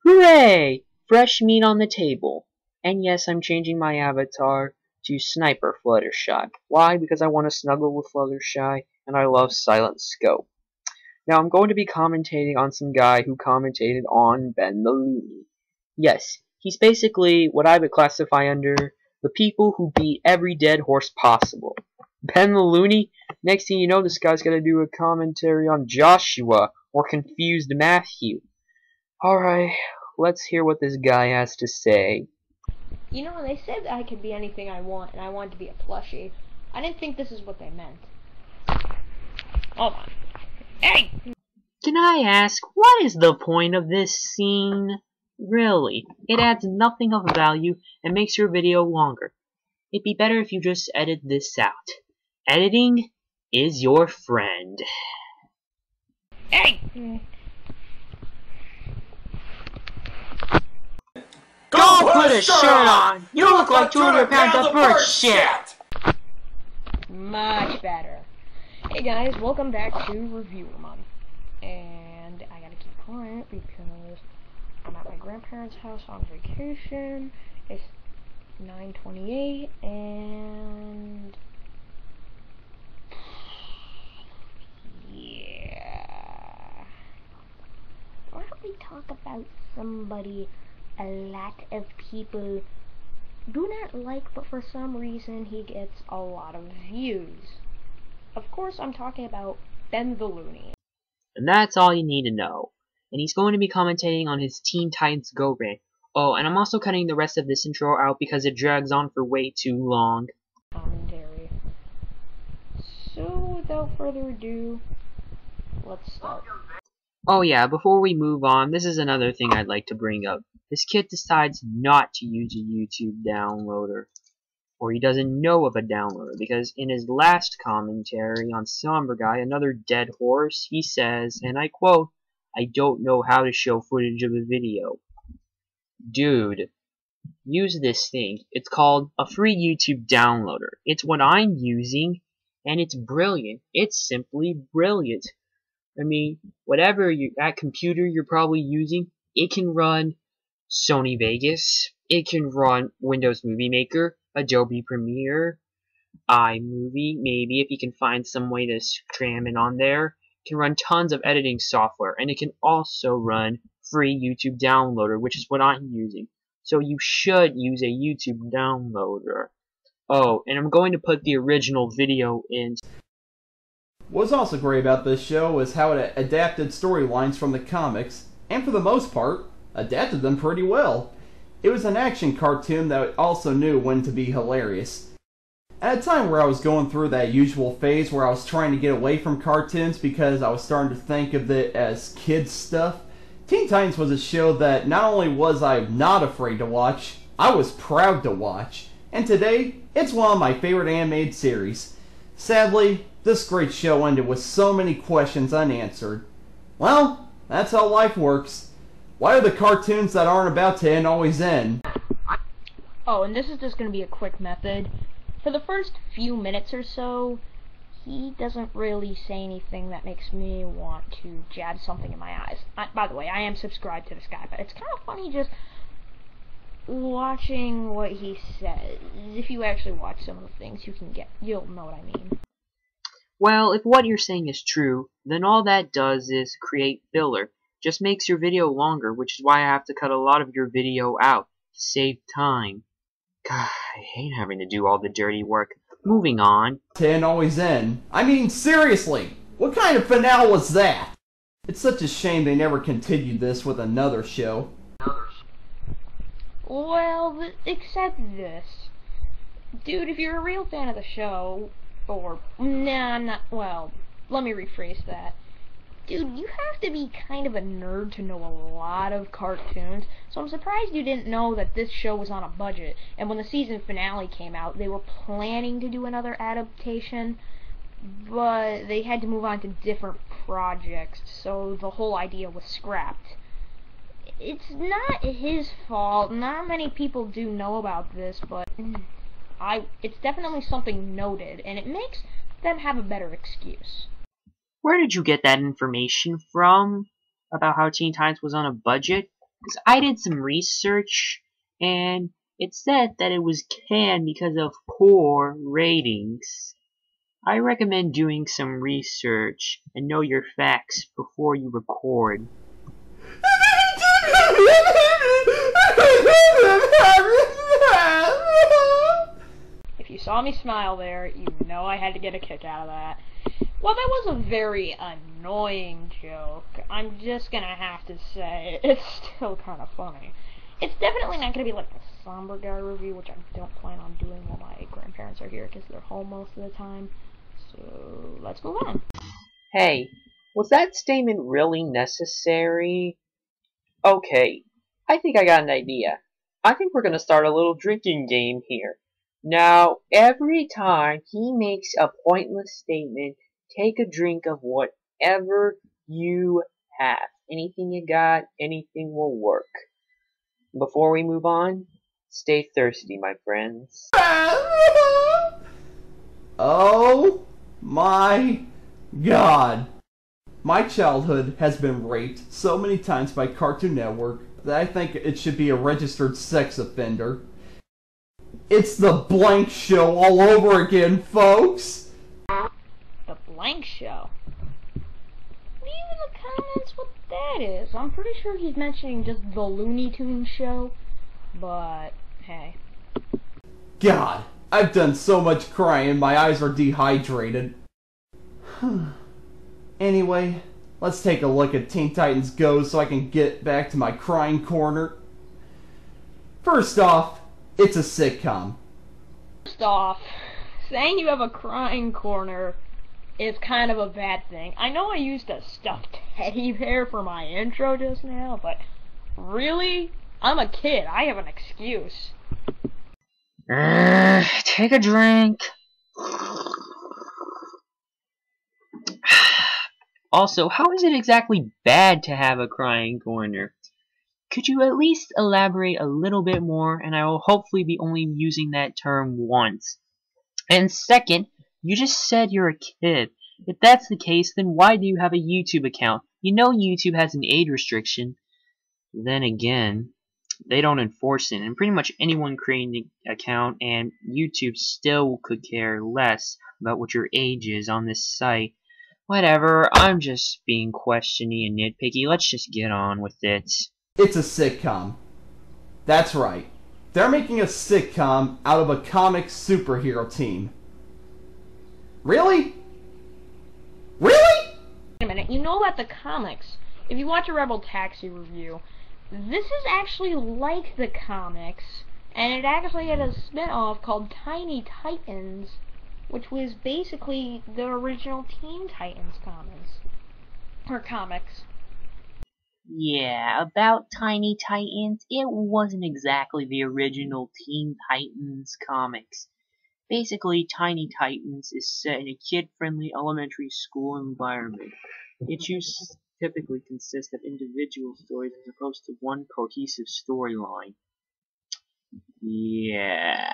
Hooray! Fresh meat on the table. And yes, I'm changing my avatar to Sniper Fluttershy. Why? Because I want to snuggle with Fluttershy, and I love Silent Scope. Now I'm going to be commentating on some guy who commentated on Benthelooney. Yes, he's basically what I would classify under the people who beat every dead horse possible. Benthelooney, next thing you know, this guy's gonna do a commentary on Joshua or Confused Matthew. Alright, let's hear what this guy has to say. You know, they said I could be anything I want, and I wanted to be a plushie. I didn't think this is what they meant. Hold on. Hey! Can I ask, what is the point of this scene? Really, it adds nothing of value and makes your video longer. It'd be better if you just edit this out. Editing is your friend. Hey! Go put a shirt on! You look like 200 pounds of bird shit! Much better. Hey guys, welcome back to Reviewer Month. And I gotta keep quiet because I'm at my grandparents' house on vacation. It's 9:28 and yeah. Why don't we talk about somebody a lot of people do not like, but for some reason he gets a lot of views. Of course, I'm talking about Benthelooney. And that's all you need to know. And he's going to be commentating on his Teen Titans Go rant. Oh, and I'm also cutting the rest of this intro out because it drags on for way too long. Commentary. So, without further ado, let's start. Oh yeah, before we move on, this is another thing I'd like to bring up. This kid decides not to use a YouTube downloader. Or he doesn't know of a downloader, because in his last commentary on Somber Guy, another dead horse, he says, and I quote, "I don't know how to show footage of a video." Dude, use this thing. It's called a free YouTube downloader. It's what I'm using, and it's brilliant. It's simply brilliant. I mean, whatever that computer you're probably using, it can run Sony Vegas, it can run Windows Movie Maker, Adobe Premiere, iMovie, maybe if you can find some way to cram it on there. It can run tons of editing software, and it can also run free YouTube downloader, which is what I'm using. So you should use a YouTube downloader. Oh, and I'm going to put the original video in. What's also great about this show is how it adapted storylines from the comics, and for the most part, adapted them pretty well. It was an action cartoon that also knew when to be hilarious. At a time where I was going through that usual phase where I was trying to get away from cartoons because I was starting to think of it as kids stuff, Teen Titans was a show that not only was I not afraid to watch, I was proud to watch. And today, it's one of my favorite animated series. Sadly, this great show ended with so many questions unanswered. Well, that's how life works. Why are the cartoons that aren't about to end always end? Oh, and this is just going to be a quick method. For the first few minutes or so, he doesn't really say anything that makes me want to jab something in my eyes. By the way, I am subscribed to this guy, but it's kind of funny just watching what he says. If you actually watch some of the things, you'll know what I mean. Well, if what you're saying is true, then all that does is create filler. Just makes your video longer, which is why I have to cut a lot of your video out to save time. God, I hate having to do all the dirty work. Moving on. And always end. I mean, seriously, what kind of finale was that? It's such a shame they never continued this with another show. Well, except this. Dude, if you're a real fan of the show, well, let me rephrase that. Dude, you have to be kind of a nerd to know a lot of cartoons, so I'm surprised you didn't know that this show was on a budget, and when the season finale came out, they were planning to do another adaptation, but they had to move on to different projects, so the whole idea was scrapped. It's not his fault. Not many people do know about this, but it's definitely something noted, and it makes them have a better excuse. Where did you get that information from? About how Teen Titans was on a budget? Because I did some research, and it said that it was canned because of poor ratings. I recommend doing some research and know your facts before you record. If you saw me smile there, you know I had to get a kick out of that. Well, that was a very annoying joke. I'm just gonna have to say, it's still kind of funny. It's definitely not gonna be like the Somber Guy review, which I don't plan on doing while my grandparents are here because they're home most of the time. So, let's move on. Hey, was that statement really necessary? Okay, I think I got an idea. I think we're gonna start a little drinking game here. Now, every time he makes a pointless statement, take a drink of whatever you have. Anything you got, anything will work. Before we move on, stay thirsty, my friends. Oh my God. My childhood has been raped so many times by Cartoon Network that I think it should be a registered sex offender. It's the Blank Show all over again, folks! The Blank Show? Leave in the comments what that is. I'm pretty sure he's mentioning just the Looney Tunes show, but hey. God, I've done so much crying, my eyes are dehydrated. Anyway, let's take a look at Teen Titans Go so I can get back to my crying corner. First off, it's a sitcom. First off, saying you have a crying corner is kind of a bad thing. I know I used a stuffed teddy bear for my intro just now, but really? I'm a kid. I have an excuse. Take a drink. Also, how is it exactly bad to have a crying corner? Could you at least elaborate a little bit more, and I will hopefully be only using that term once. And second, you just said you're a kid. If that's the case, then why do you have a YouTube account? You know YouTube has an age restriction. Then again, they don't enforce it, and pretty much anyone creating an account, and YouTube still could care less about what your age is on this site. Whatever, I'm just being questiony and nitpicky. Let's just get on with it. It's a sitcom. That's right. They're making a sitcom out of a comic superhero team. Really? Really? Wait a minute, you know about the comics. If you watch a Rebel Taxi review, this is actually like the comics, and it actually had a spin-off called Tiny Titans, which was basically the original Teen Titans comics. Yeah, about Tiny Titans, it wasn't exactly the original Teen Titans comics. Basically, Tiny Titans is set in a kid-friendly elementary school environment. Its use typically consists of individual stories as opposed to one cohesive storyline. Yeah.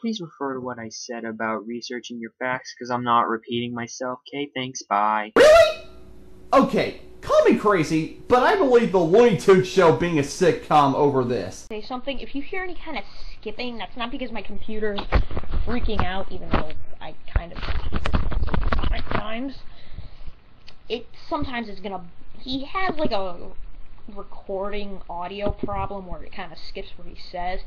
Please refer to what I said about researching your facts, because I'm not repeating myself. Okay, thanks, bye. Really? Okay, call me crazy, but I believe the Looney Tunes show being a sitcom over this. Say something, if you hear any kind of skipping, that's not because my computer is freaking out, even though I kind of at times. Sometimes it's gonna, he has like a recording audio problem where it kind of skips what he says.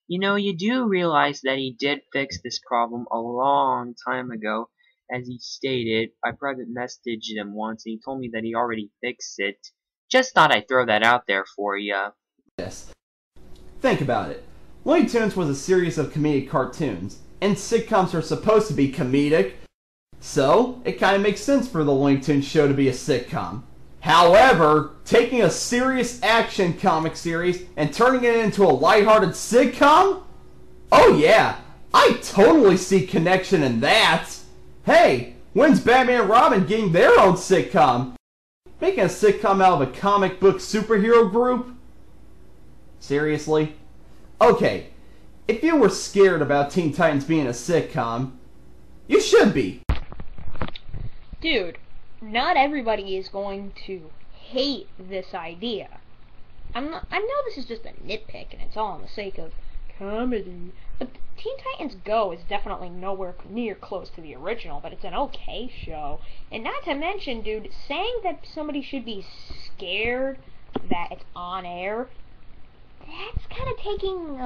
You know, you do realize that he did fix this problem a long time ago. As he stated, I private messaged him once and he told me that he already fixed it. Just thought I'd throw that out there for ya. Yes. Think about it. Looney Tunes was a series of comedic cartoons, and sitcoms are supposed to be comedic, so it kind of makes sense for the Looney Tunes show to be a sitcom. However, taking a serious action comic series and turning it into a lighthearted sitcom? Oh yeah, I totally see connection in that. Hey, when's Batman and Robin getting their own sitcom? Making a sitcom out of a comic book superhero group? Seriously? Okay, if you were scared about Teen Titans being a sitcom, you should be. Dude, not everybody is going to hate this idea. I know this is just a nitpick and it's all in the sake of comedy, but Teen Titans Go is definitely nowhere near close to the original, but it's an okay show. And not to mention, dude, saying that somebody should be scared that it's on air, that's kind of taking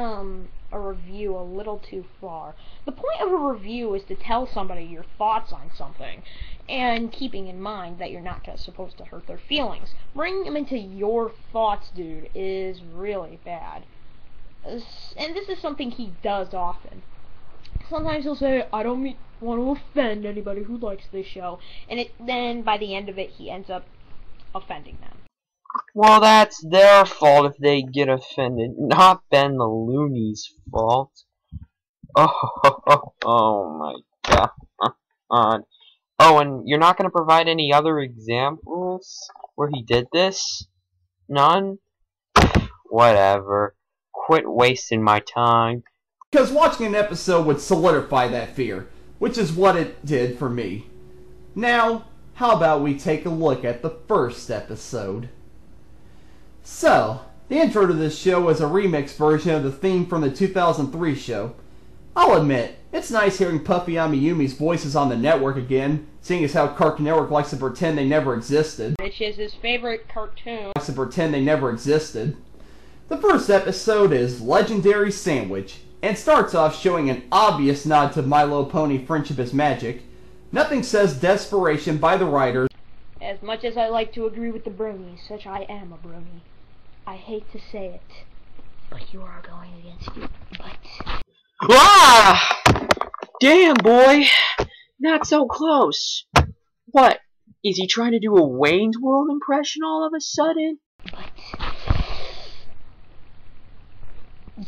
a review a little too far. The point of a review is to tell somebody your thoughts on something, and keeping in mind that you're not just supposed to hurt their feelings. Bringing them into your thoughts, dude, is really bad. And this is something he does often. Sometimes he'll say, I don't want to offend anybody who likes this show, and then by the end of it, he ends up offending them. Well, that's their fault if they get offended, not Benthelooney's fault. Oh my god. Oh, and you're not going to provide any other examples where he did this? None? Whatever. Quit wasting my time. Because watching an episode would solidify that fear, which is what it did for me. Now, how about we take a look at the first episode? So, the intro to this show is a remix version of the theme from the 2003 show. I'll admit, it's nice hearing Puffy Amiyumi's voices on the network again, seeing as how Cartoon Network likes to pretend they never existed. Which is his favorite cartoon. Likes to pretend they never existed. The first episode is Legendary Sandwich, and starts off showing an obvious nod to My Little Pony Friendship is Magic. Nothing says desperation by the writers. As much as I like to agree with the bronies, such I am a brony. I hate to say it, but you are going against you. But... Ah! Damn, boy! Not so close. What? Is he trying to do a Wayne's World impression all of a sudden? But...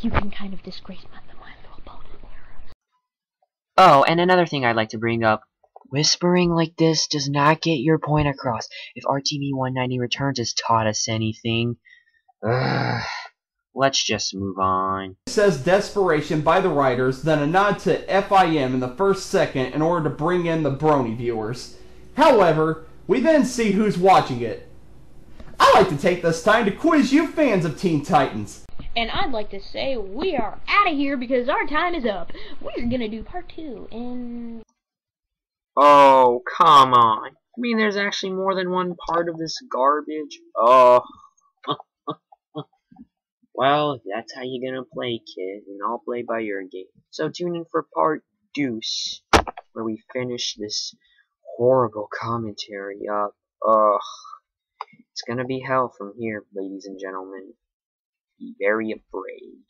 you can kind of disgrace My Little Pony era. Oh, and another thing I'd like to bring up. Whispering like this does not get your point across. If RTV 190 Returns has taught us anything... let's just move on. It says desperation by the writers, then a nod to FIM in the first second in order to bring in the brony viewers. However, we then see who's watching it. I like to take this time to quiz you fans of Teen Titans. And I'd like to say we are out of here because our time is up. We're gonna do part 2 in... Oh, come on. I mean, there's actually more than one part of this garbage. Oh. Well, if that's how you're gonna play, kid, then I'll play by your game. So tune in for part deuce, where we finish this horrible commentary up. Ugh. It's gonna be hell from here, ladies and gentlemen. Be very afraid.